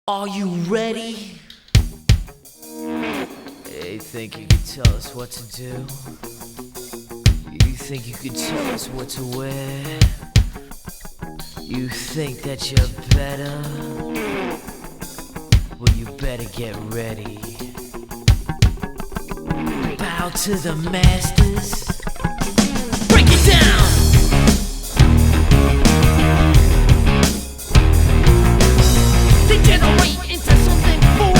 Are you ready? Hey, think you could tell us what to do? You think you could tell us what to wear? You think that you're better? Well, you better get ready. Bow to the masters. Break it down! Degenerate into something fool.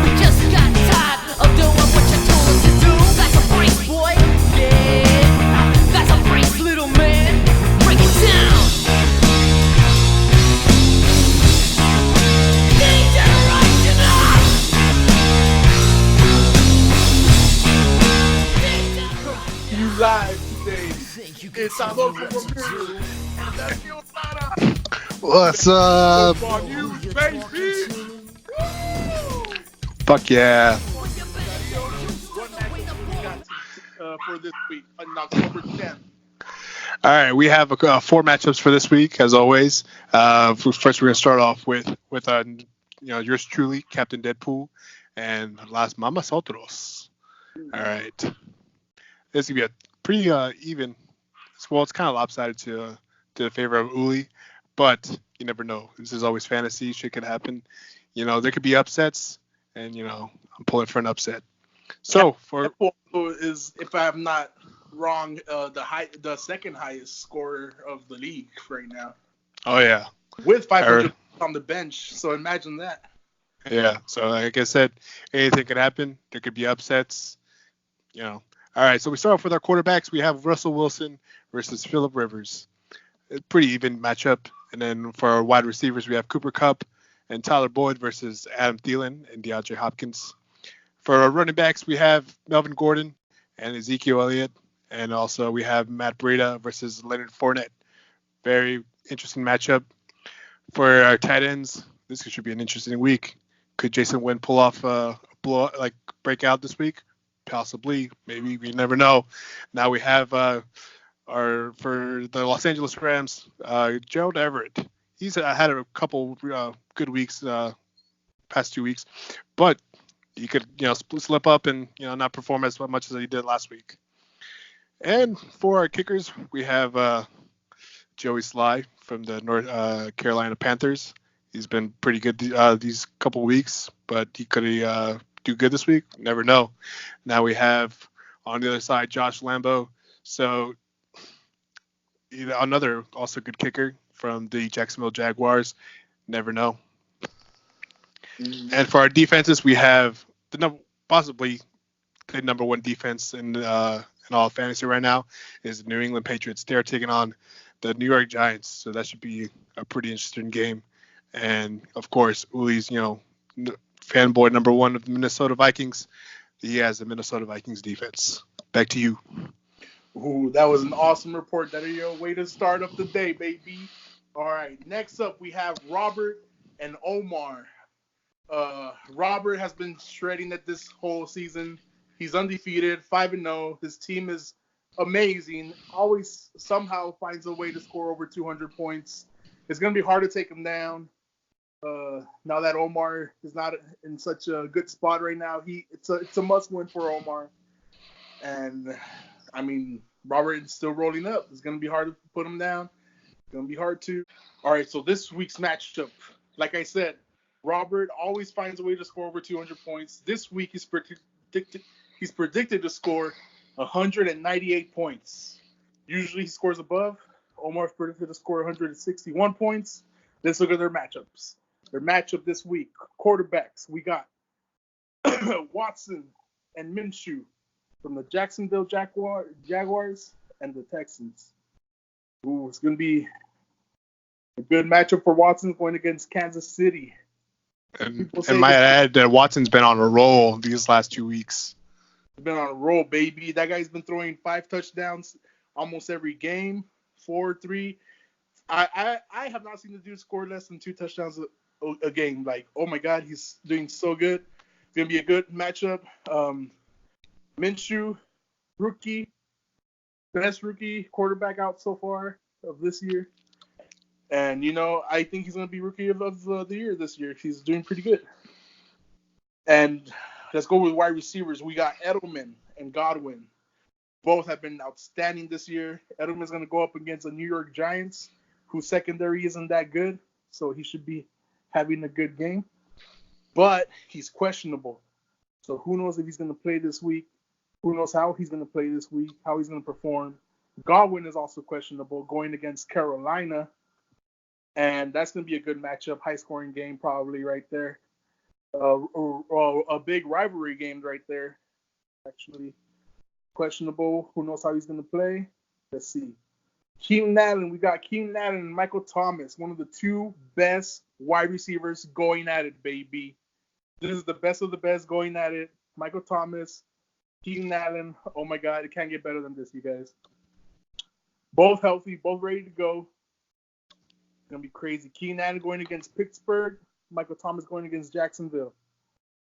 We just got tired of doing what you told us to do. That's a brace, boy. Yeah, that's a brace, little man. Break it down. Degeneration up. You live today. Think you can It's tell our me local what to review. do? That's your Sada. What's up? Football Who news, you baby. talking to? Fuck yeah. What matchup we got for this week on October 10th? All right, we have four matchups for this week, as always. First, we're gonna start off with yours truly, Captain Deadpool, and Las Mamas Otros. All right, this is gonna be a pretty even. Well, it's kind of lopsided to the favor of Uli, but you never know. This is always fantasy. Shit could happen. There could be upsets, and I'm pulling for an upset. So for Deadpool is, if I'm not wrong, the second highest scorer of the league right now, oh yeah. with 500 on the bench. So imagine that. Yeah. So like I said, anything could happen. There could be upsets. All right. So we start off with our quarterbacks. We have Russell Wilson versus Phillip Rivers. A pretty even matchup. And then for our wide receivers, we have Cooper Kupp and Tyler Boyd versus Adam Thielen and DeAndre Hopkins. For our running backs, we have Melvin Gordon and Ezekiel Elliott. And also we have Matt Breida versus Leonard Fournette. Very interesting matchup. For our tight ends, this should be an interesting week. Could Jason Wynn pull off a breakout this week? Possibly, maybe. We never know. Now we have for the Los Angeles Rams, Gerald Everett. He's had a couple good weeks past 2 weeks, but he could slip up and not perform as much as he did last week. And for our kickers, we have Joey Sly from the North Carolina Panthers. He's been pretty good these couple weeks, but he could do good this week. Never know. Now we have on the other side Josh Lambo. So another also good kicker from the Jacksonville Jaguars. Never know. And for our defenses, we have possibly the number one defense in all fantasy right now is the New England Patriots. They're taking on the New York Giants, so that should be a pretty interesting game. And of course, Uli's fanboy number one of the Minnesota Vikings. He has the Minnesota Vikings defense. Back to you. Ooh, that was an awesome report. That is your way to start up the day, baby. All right, next up we have Robert and Omar. Robert has been shredding it this whole season. He's undefeated, 5-0. His team is amazing. Always somehow finds a way to score over 200 points. It's going to be hard to take him down. Now that Omar is not in such a good spot right now, it's a must win for Omar. And I mean, Robert is still rolling up. It's going to be hard to put him down. It's going to be hard to. All right, so this week's matchup, like I said, Robert always finds a way to score over 200 points. This week he's predicted to score 198 points. Usually he scores above. Omar's predicted to score 161 points. Let's look at their matchups. Their matchup this week, quarterbacks, we got Watson and Minshew from the Jacksonville Jaguars and the Texans. Ooh, it's going to be a good matchup for Watson going against Kansas City. And might add that Watson's been on a roll these last 2 weeks. He's been on a roll, baby. That guy's been throwing 5 touchdowns almost every game, 4, 3. I have not seen the dude score less than 2 touchdowns a game. Like, oh my God, he's doing so good. It's going to be a good matchup. Minshew, best rookie quarterback out so far of this year. And, I think he's going to be rookie of the year this year. He's doing pretty good. And let's go with wide receivers. We got Edelman and Godwin. Both have been outstanding this year. Edelman's going to go up against the New York Giants, whose secondary isn't that good. So he should be having a good game. But he's questionable. So who knows if he's going to play this week. Who knows how he's going to play this week, how he's going to perform. Godwin is also questionable going against Carolina. And that's going to be a good matchup, high-scoring game probably right there. A big rivalry game right there, actually. Questionable. Who knows how he's going to play? Let's see. Keenan Allen. We got Keenan Allen and Michael Thomas, one of the two best wide receivers going at it, baby. This is the best of the best going at it. Michael Thomas, Keenan Allen. Oh, my God. It can't get better than this, you guys. Both healthy, both ready to go. It's going to be crazy. Keenan Allen going against Pittsburgh. Michael Thomas going against Jacksonville.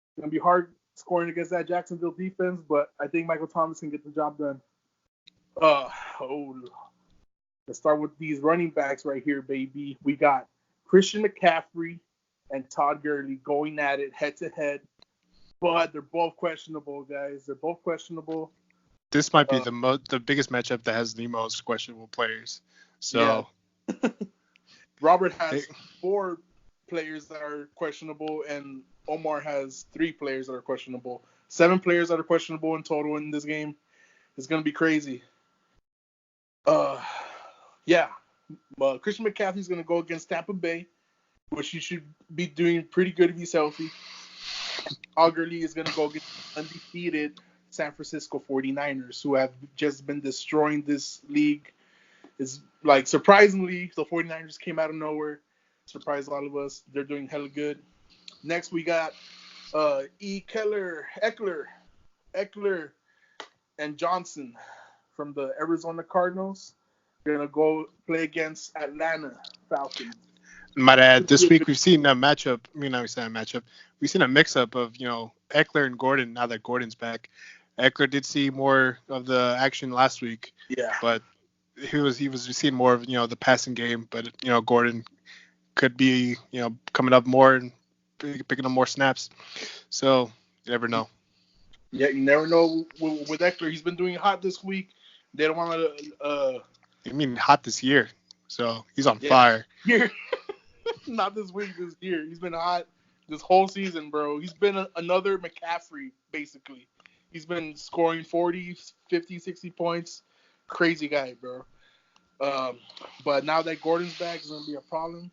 It's going to be hard scoring against that Jacksonville defense, but I think Michael Thomas can get the job done. Let's start with these running backs right here, baby. We got Christian McCaffrey and Todd Gurley going at it head-to-head, but they're both questionable, guys. They're both questionable. This might be the biggest matchup that has the most questionable players. So, yeah. Robert has 4 players that are questionable, and Omar has 3 players that are questionable. 7 players that are questionable in total in this game. It's gonna be crazy. Christian McCaffrey's gonna go against Tampa Bay, which he should be doing pretty good if he's healthy. Todd Gurley is gonna go against undefeated San Francisco 49ers, who have just been destroying this league. It's like, surprisingly, the 49ers came out of nowhere. Surprised a lot of us. They're doing hella good. Next, we got Eckler, and Johnson from the Arizona Cardinals. They're going to go play against Atlanta Falcons. Might add, this week we've seen a matchup. We've seen a mix-up of, Eckler and Gordon now that Gordon's back. Eckler did see more of the action last week. Yeah. But he was seeing more of, the passing game. But, Gordon could be, coming up more and picking up more snaps. So you never know. Yeah, you never know with Eckler. He's been doing hot this week. They don't want to. I mean, hot this year. So he's on fire. Year. Not this week, this year. He's been hot this whole season, bro. He's been another McCaffrey, basically. He's been scoring 40, 50, 60 points. Crazy guy, bro. But now that Gordon's back, it's going to be a problem,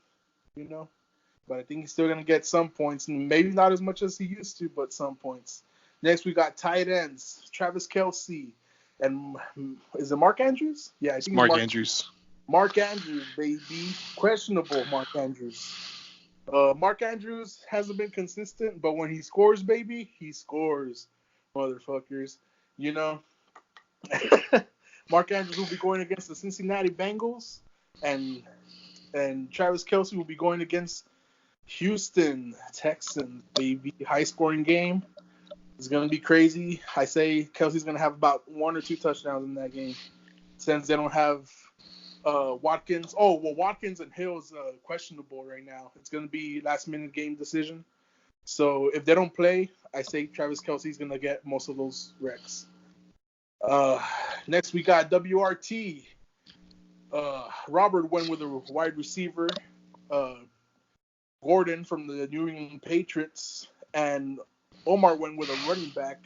But I think he's still going to get some points. Maybe not as much as he used to, but some points. Next, we got tight ends. Travis Kelce. And is it Mark Andrews? Yeah, I think Mark Andrews. Mark Andrews, baby. Questionable Mark Andrews. Mark Andrews hasn't been consistent, but when he scores, baby, he scores. Motherfuckers. Mark Andrews will be going against the Cincinnati Bengals, and Travis Kelce will be going against Houston Texans, baby. High-scoring game. It's going to be crazy. I say Kelce's going to have about 1 or 2 touchdowns in that game, since they don't have Watkins. Oh, well, Watkins and Hill is questionable right now. It's going to be last-minute game decision. So if they don't play, I say Travis Kelce's going to get most of those wrecks. Next, we got WRT. Robert went with a wide receiver, Gordon from the New England Patriots, and Omar went with a running back,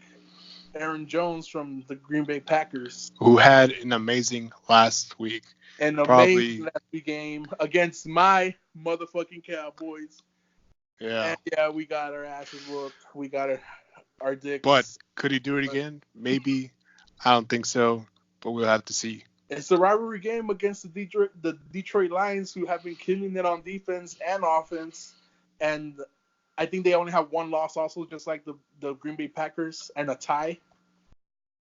Aaron Jones from the Green Bay Packers. Who had an amazing last week. An amazing last week game against my motherfucking Cowboys. Yeah. And we got our asses whooped. We got our dicks. But could he do it again? Maybe. I don't think so, but we'll have to see. It's a rivalry game against the Detroit Lions, who have been killing it on defense and offense. And I think they only have 1 loss also, just like the Green Bay Packers, and a tie.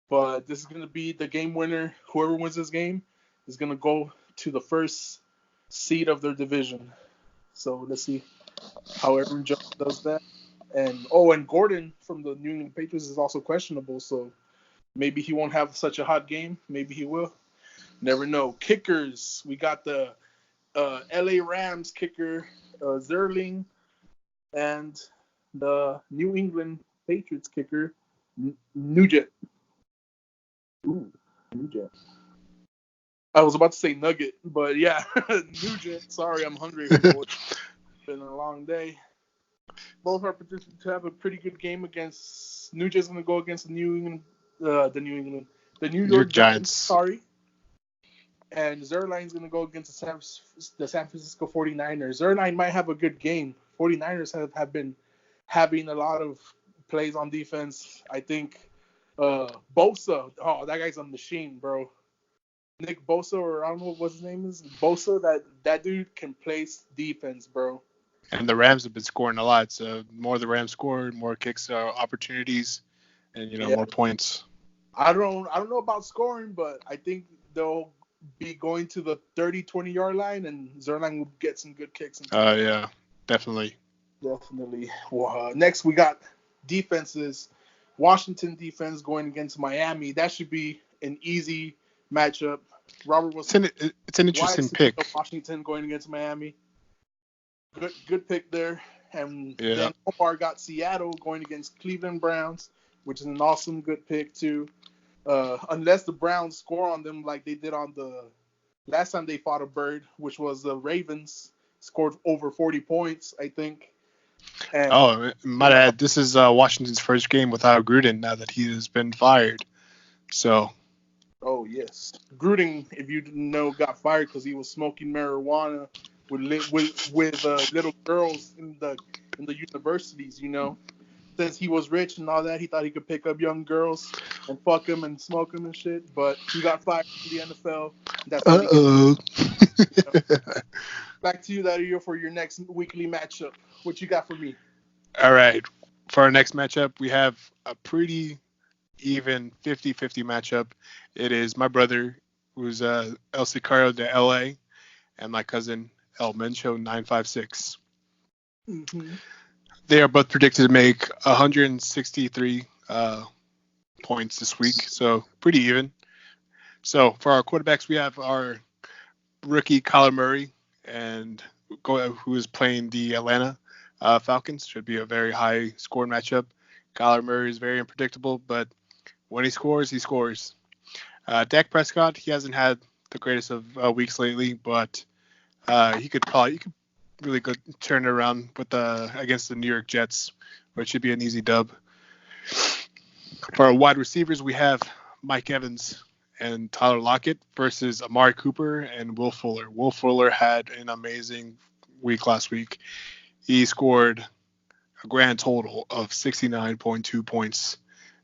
But this is going to be the game winner. Whoever wins this game is going to go to the first seed of their division. So let's see how Aaron Jones does that. And Gordon from the New England Patriots is also questionable, so maybe he won't have such a hot game. Maybe he will. Never know. Kickers. We got the LA Rams kicker Zerling, and the New England Patriots kicker Nugent. Ooh, Nugent. I was about to say Nugget, but yeah, Nugent. Sorry, I'm hungry. It's been a long day. Both are predicted to have a pretty good game against. Nugent's going to go against the New New York Giants. Giants. Sorry. And Zerline's going to go against the San Francisco 49ers. Zerline might have a good game. 49ers have been having a lot of plays on defense. I think Bosa, that guy's a machine, bro. Nick Bosa, or I don't know what his name is. Bosa, that dude can play defense, bro. And the Rams have been scoring a lot. So more the Rams score, more kicks opportunities, and more points. I don't know about scoring, but I think they'll be going to the 30, 20-yard line, and Zerline will get some good kicks. Yeah, definitely. Definitely. Well, next, we got defenses. Washington defense going against Miami. That should be an easy matchup. Robert was. It's an interesting pick. Washington going against Miami. Good pick there. And Yeah. then Omar got Seattle going against Cleveland Browns, which is an awesome good pick too. Unless the Browns score on them like they did on the last time they fought a bird, which was the Ravens, scored over 40 points, I think. And, might add, this is Washington's first game without Gruden now that he has been fired. So. Oh yes, Gruden, if you didn't know, got fired because he was smoking marijuana with little girls in the universities. Since he was rich and all that, he thought he could pick up young girls and fuck them and smoke them and shit. But he got fired from the NFL. Back to you, Dario, for your next weekly matchup. What you got for me? All right. For our next matchup, we have a pretty even 50-50 matchup. It is my brother, who's El Sicario de LA, and my cousin El Mencho 956. Mm-hmm. They are both predicted to make 163 points this week, so pretty even. So for our quarterbacks, we have our rookie Kyler Murray, and who is playing the Atlanta Falcons. Should be a very high score matchup. Kyler Murray is very unpredictable, but when he scores, he scores. Dak Prescott, he hasn't had the greatest of weeks lately, but he could really go turn it around with against the New York Jets, where it should be an easy dub. For our wide receivers, we have Mike Evans and Tyler Lockett versus Amari Cooper and Will Fuller. Will Fuller had an amazing week last week. He scored a grand total of 69.2 points.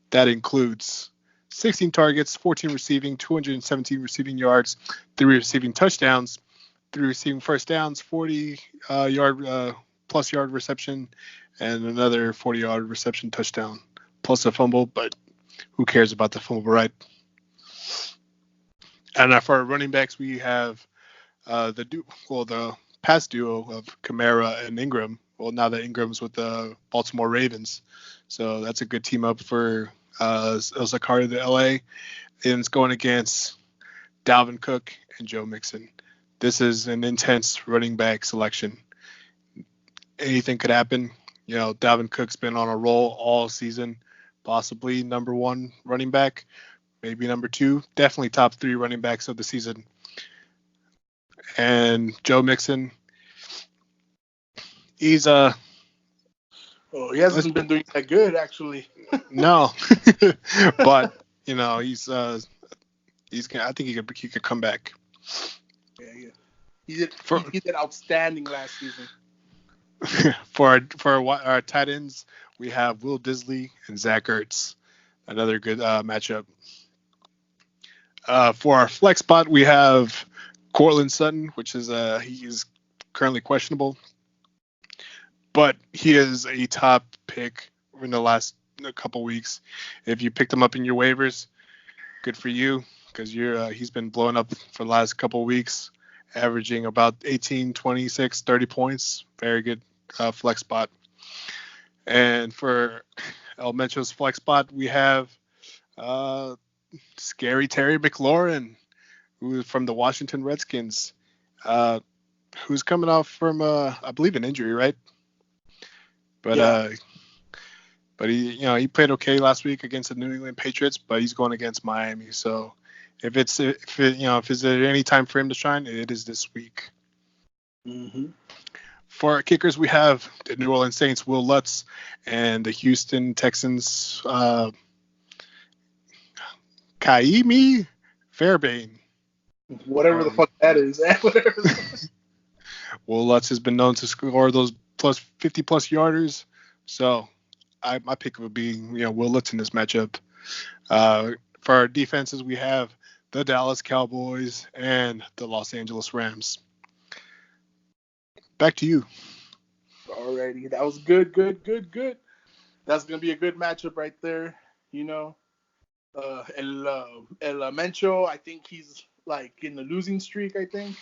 That includes 16 targets, 14 receiving, 217 receiving yards, 3 receiving touchdowns, 3 receiving first downs, 40 plus yard reception, and another 40-yard reception touchdown, plus a fumble, but who cares about the fumble, right? And for our running backs, we have the pass duo of Kamara and Ingram. Well, now that Ingram's with the Baltimore Ravens, so that's a good team up for El Sicario de LA, and it's going against Dalvin Cook and Joe Mixon. This is an intense running back selection. Anything could happen. Dalvin Cook's been on a roll all season, possibly number 1 running back, maybe number 2, definitely top 3 running backs of the season. And Joe Mixon, he hasn't been doing that good, actually. No, but he's I think he could come back. Yeah. He did outstanding last season. For our tight ends, we have Will Disley and Zach Ertz. Another good matchup. For our flex spot, we have Courtland Sutton, which is he is currently questionable, but he is a top pick in the last couple weeks. If you picked him up in your waivers, good for you, because he's been blowing up for the last couple weeks, averaging about 18, 26, 30 points. Very good flex spot. And for El Mencho's flex spot, we have Scary Terry McLaurin, who is from the Washington Redskins. who's coming off from I believe an injury, right? But Yeah. but he played okay last week against the New England Patriots, but he's going against Miami. So if it's any time for him to shine, it is this week. Mm-hmm. For our kickers, we have the New Orleans Saints, Will Lutz, and the Houston Texans, Kaimi Fairbairn. Whatever the fuck that is. Whatever. Will Lutz has been known to score those 50-plus yarders. So my pick would be Will Lutz in this matchup. For our defenses, we have the Dallas Cowboys and the Los Angeles Rams. Back to you. Alrighty, that was good. That's gonna be a good matchup right there. El Mencho, I think he's like in the losing streak. I think,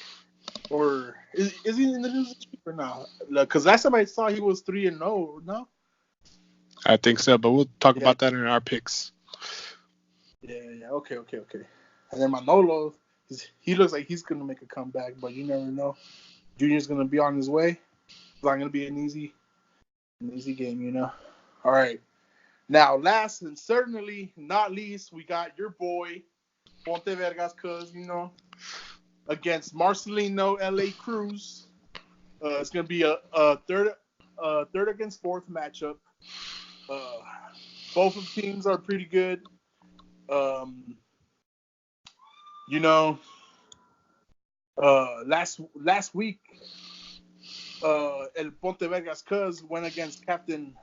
or is he in the losing streak or not? Because last time I saw he was 3-0. No. I think so, but we'll talk about that in our picks. Yeah. Okay. And then Manolo, he looks like he's gonna make a comeback, but you never know. Junior's gonna be on his way. It's not gonna be an easy game, All right. Now, last and certainly not least, we got your boy Ponte Vergas, against Marcelino LA Cruz. It's gonna be a third against fourth matchup. Both of the teams are pretty good. Last week, El Ponte Vergas Cuz went against Captain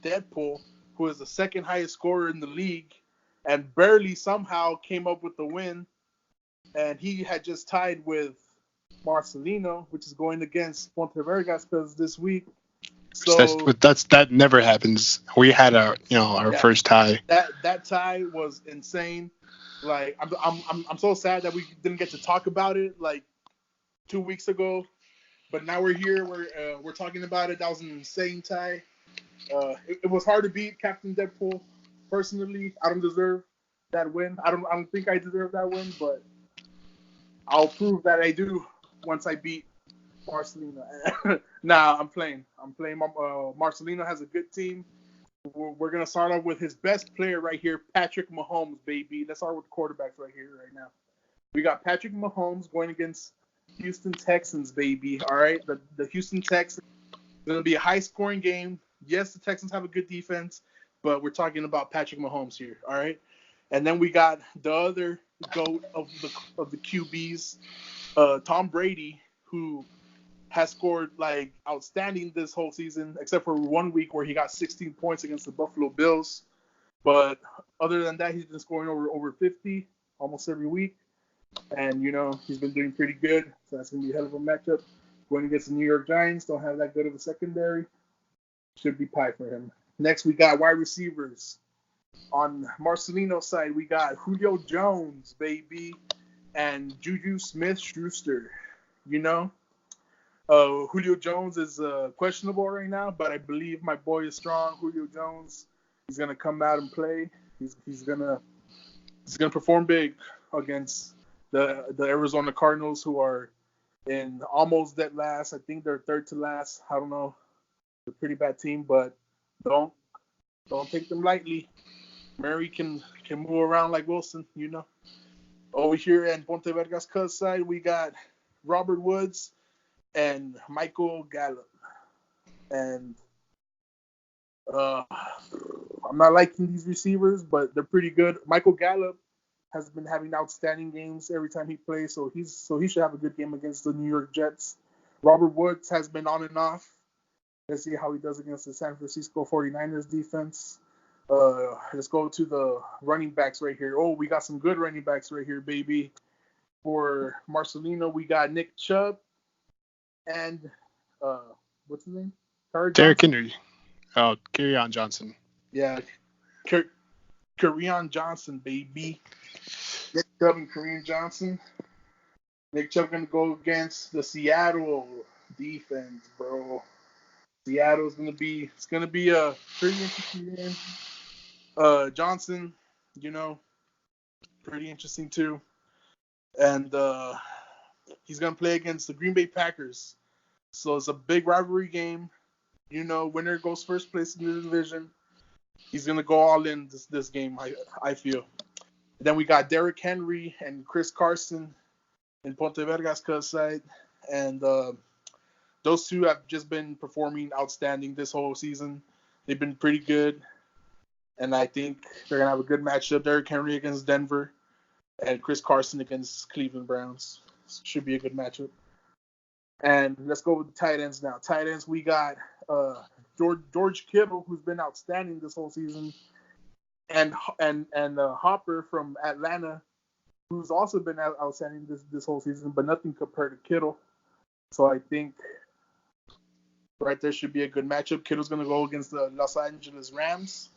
Deadpool, who is the second highest scorer in the league, and barely somehow came up with the win. And he had just tied with Marcelino, which is going against Ponte Vergas Cuz this week. So that never happens. We had our first tie. That tie was insane. Like I'm so sad that we didn't get to talk about it like 2 weeks ago, but now we're here. We're talking about it. That was an insane tie. It was hard to beat Captain Deadpool. Personally, I don't deserve that win. I don't think I deserve that win, but I'll prove that I do once I beat Marcelino. Nah, I'm playing. Marcelino has a good team. We're going to start off with his best player right here, Patrick Mahomes, baby. Let's start with the quarterbacks right now. We got Patrick Mahomes going against Houston Texans, baby. All right? The Houston Texans. It's going to be a high-scoring game. Yes, the Texans have a good defense, but we're talking about Patrick Mahomes here, all right? And then we got the other GOAT of the QBs, Tom Brady, who has scored like outstanding this whole season, except for 1 week where he got 16 points against the Buffalo Bills. But other than that, he's been scoring over 50 almost every week. And, he's been doing pretty good. So that's going to be a hell of a matchup. Going against the New York Giants, don't have that good of a secondary. Should be pie for him. Next, we got wide receivers. On Marcelino's side, we got Julio Jones, baby, and Juju Smith-Schuster. Julio Jones is questionable right now, but I believe my boy is strong. Julio Jones, he's gonna come out and play. He's gonna perform big against the Arizona Cardinals, who are in almost dead last. I think they're third to last. I don't know. They're a pretty bad team, but don't take them lightly. Murray can move around like Wilson, Over here at Ponte Vergas Cuz side, we got Robert Woods and Michael Gallup. And I'm not liking these receivers, but they're pretty good. Michael Gallup has been having outstanding games every time he plays, so he should have a good game against the New York Jets. Robert Woods has been on and off. Let's see how he does against the San Francisco 49ers defense. Let's go to the running backs right here. Oh, we got some good running backs right here, baby. For Marcelino, we got Nick Chubb and what's his name? Derrick Henry. Oh, Kerryon Johnson. Yeah, Kerryon Johnson, baby. Nick Chubb and Kerryon Johnson. Nick Chubb gonna go against the Seattle defense, bro. Seattle's gonna be a pretty interesting game. Johnson, pretty interesting too. And He's gonna play against the Green Bay Packers. So it's a big rivalry game. Winner goes first place in the division. He's gonna go all in this game. I feel. Then we got Derrick Henry and Chris Carson in Ponte Vergas's side, and those two have just been performing outstanding this whole season. They've been pretty good, and I think they're gonna have a good matchup. Derrick Henry against Denver, and Chris Carson against Cleveland Browns. Should be a good matchup. And let's go with the tight ends now. Tight ends, we got George Kittle, who's been outstanding this whole season, and Hopper from Atlanta, who's also been outstanding this whole season, but nothing compared to Kittle. So I think right there should be a good matchup. Kittle's going to go against the Los Angeles Rams,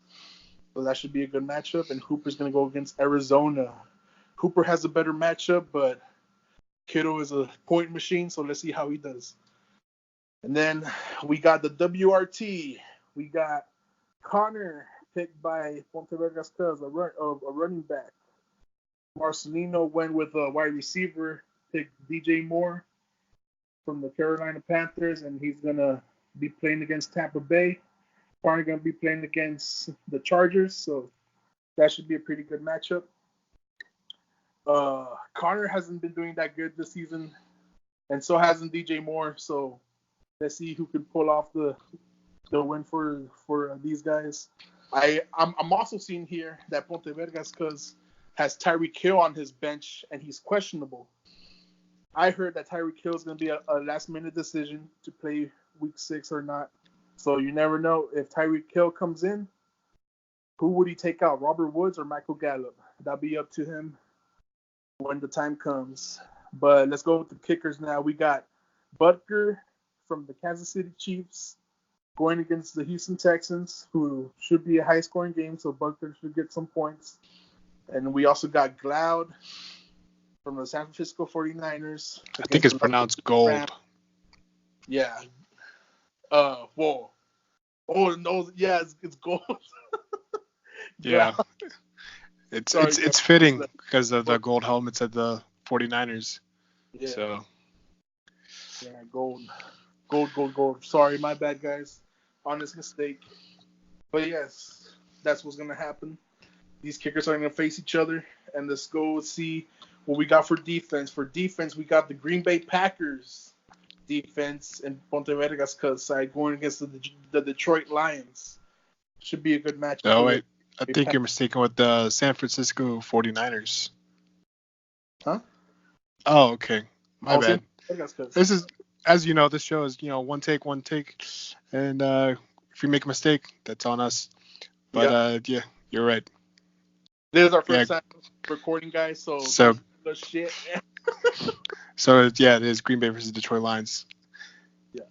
so that should be a good matchup. And Hooper's going to go against Arizona. Hooper has a better matchup, but Kittle is a point machine, so let's see how he does. And then we got the WRT. We got Connor picked by Ponte Vergas Cuz, a running back. Marcelino went with a wide receiver, picked DJ Moore from the Carolina Panthers, and he's going to be playing against Tampa Bay. Connor going to be playing against the Chargers, so that should be a pretty good matchup. Connor hasn't been doing that good this season, and so hasn't DJ Moore. So let's see who can pull off the win for these guys. I'm also seeing here that Ponte Vergas has Tyreek Hill on his bench, and he's questionable. I heard that Tyreek Hill is going to be a last-minute decision to play Week 6 or not. So you never know. If Tyreek Hill comes in, who would he take out, Robert Woods or Michael Gallup? That'll be up to him when the time comes. But let's go with the kickers now. We got Butker from the Kansas City Chiefs going against the Houston Texans, who should be a high-scoring game, so Butker should get some points. And we also got Gloud from the San Francisco 49ers. I think it's pronounced Gold. Rams. Yeah. Whoa. Oh, no. Yeah, it's Gold. Yeah. It's fitting because of the gold helmets at the 49ers. Yeah. So. Yeah, gold. Sorry, my bad, guys. Honest mistake. But yes, that's what's going to happen. These kickers are going to face each other. And let's go see what we got for defense. For defense, we got the Green Bay Packers defense and Ponte Vergas side going against the Detroit Lions. Should be a good match. Oh, wait. I think you're mistaken with the San Francisco 49ers. Huh? Oh, okay. My bad. Vergas. This is, as you know, this show is, one take. And if we make a mistake, that's on us. But, yeah, you're right. This is our first time recording, guys, so the shit. So, it is Green Bay versus Detroit Lions. Yeah,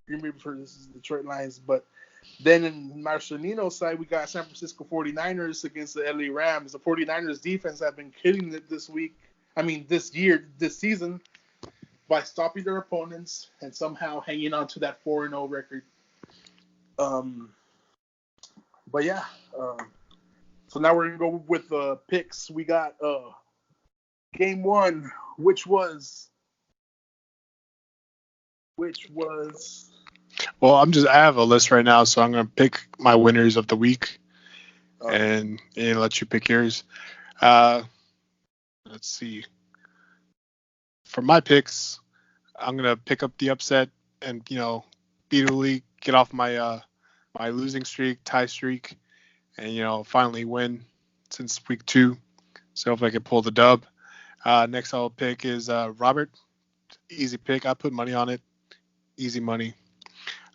Green Bay versus Detroit Lions. But then in Marcelino's side, we got San Francisco 49ers against the LA Rams. The 49ers defense have been killing it this season, by stopping their opponents and somehow hanging on to that 4-0 record. But yeah, so now we're going to go with the picks. We got game one, which was Well, I have a list right now, so I'm going to pick my winners of the week and let you pick yours. Let's see. For my picks, I'm going to pick up the upset and, speedily get off my my losing streak, tie streak, and, finally win since week 2. So if I can pull the dub. Next I'll pick is Robert. Easy pick. I put money on it. Easy money.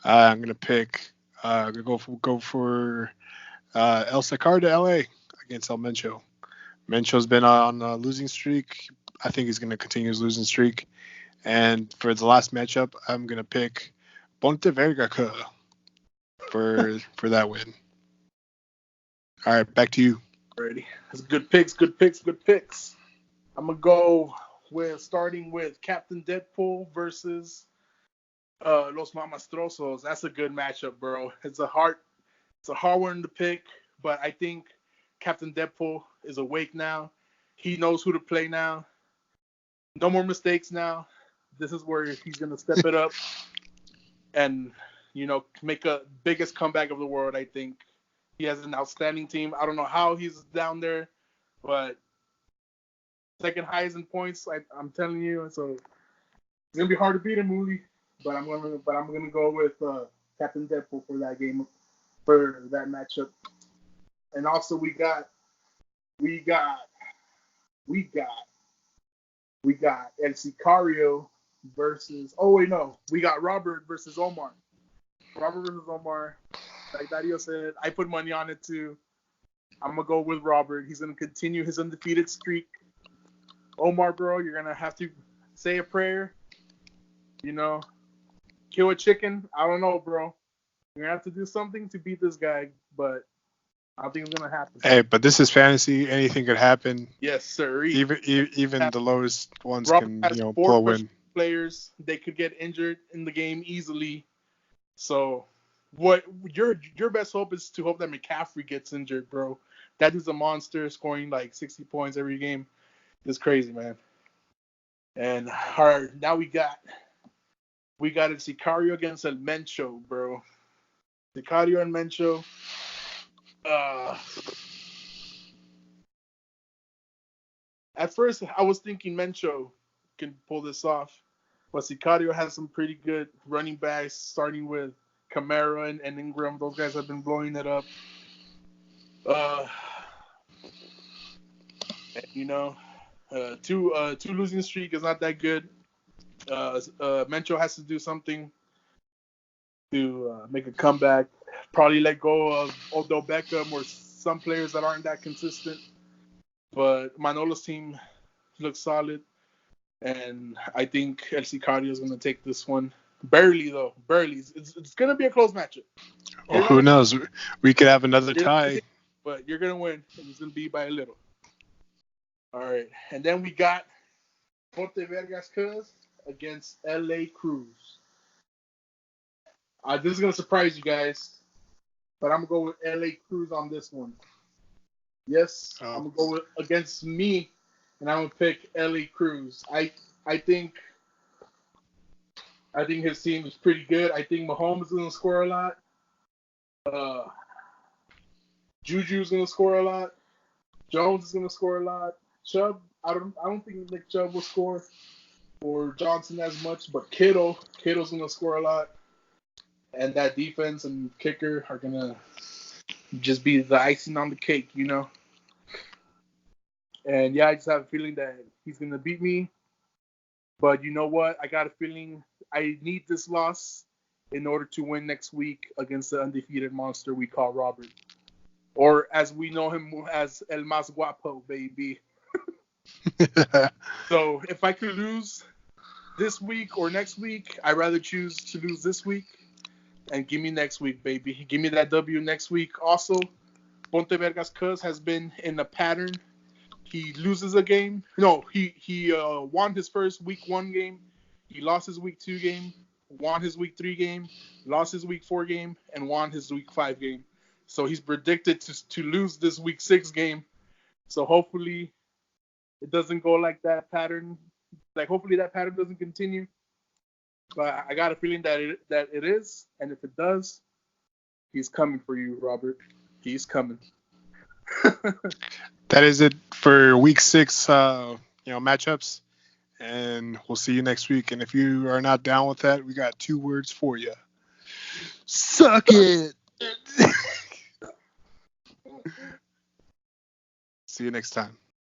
I'm going to pick, go for El Sacar to LA against El Mencho. Mencho's been on a losing streak. I think he's going to continue his losing streak. And for the last matchup, I'm going to pick Ponte Verga for that win. All right, back to you. Alrighty. That's good picks. I'm going to go starting with Captain Deadpool versus Los Mamastrosos. That's a good matchup, bro. It's a hard one to pick, but I think Captain Deadpool is awake now. He knows who to play now. No more mistakes now. This is where he's gonna step it up and make a biggest comeback of the world. I think he has an outstanding team. I don't know how he's down there, but second highest in points. I'm telling you, so it's gonna be hard to beat him, Mooley. But I'm gonna go with Captain Deadpool for that game, for that matchup. And also we got El Sicario versus. Oh wait, no, we got Robert versus Omar. Robert versus Omar. Like Dario said, I put money on it too. I'm gonna go with Robert. He's gonna continue his undefeated streak. Omar, bro, you're gonna have to say a prayer. Kill a chicken. I don't know, bro. You're gonna have to do something to beat this guy, but I don't think it's gonna happen. Hey, but this is fantasy. Anything could happen. Yes, sir. Even the lowest ones Robert can has pull a four win. players. They could get injured in the game easily. So, what your best hope is to hope that McCaffrey gets injured, bro. That dude's a monster, scoring like 60 points every game. It's crazy, man. And now we got a Sicario against El Mencho, bro. Sicario and Mencho. At first, I was thinking Mencho can pull this off, but Sicario has some pretty good running backs, starting with Kamara and Ingram. Those guys have been blowing it up. Two losing streak is not that good. Mencho has to do something to make a comeback. Probably let go of Odell Beckham or some players that aren't that consistent. But Manolo's team looks solid, and I think El Sicario is going to take this one. Barely, though. Barely. It's going to be a close matchup. Well, who knows? We could have another tie. But you're going to win, and it's going to be by a little. All right. And then we got Ponte Vergas Cuz against LA Cruz. This is going to surprise you guys, but I'm going to go with LA Cruz on this one. Yes, I'm going to go against me, and I'm going to pick LA Cruz. I think his team is pretty good. I think Mahomes is going to score a lot. Juju's going to score a lot. Jones is going to score a lot. Chubb, I don't think Nick Chubb will score, or Johnson as much, but Kittle's going to score a lot. And that defense and kicker are going to just be the icing on the cake, And yeah, I just have a feeling that he's going to beat me. But you know what? I got a feeling I need this loss in order to win next week against the undefeated monster we call Robert. Or as we know him as El Más Guapo, baby. So if I could lose this week or next week, I'd rather choose to lose this week. And give me next week, baby. Give me that W next week. Also, Ponte Vergas Cuz has been in a pattern. He loses a game. No, he won his first week 1 game. He lost his week 2 game. Won his week 3 game. Lost his week 4 game. And won his week 5 game. So he's predicted to lose this week 6 game. So hopefully it doesn't go like that pattern. Hopefully that pattern doesn't continue. But I got a feeling that it is, and if it does, he's coming for you, Robert. He's coming. That is it for week 6, matchups, and we'll see you next week. And if you are not down with that, we got 2 words for you. Suck it. See you next time.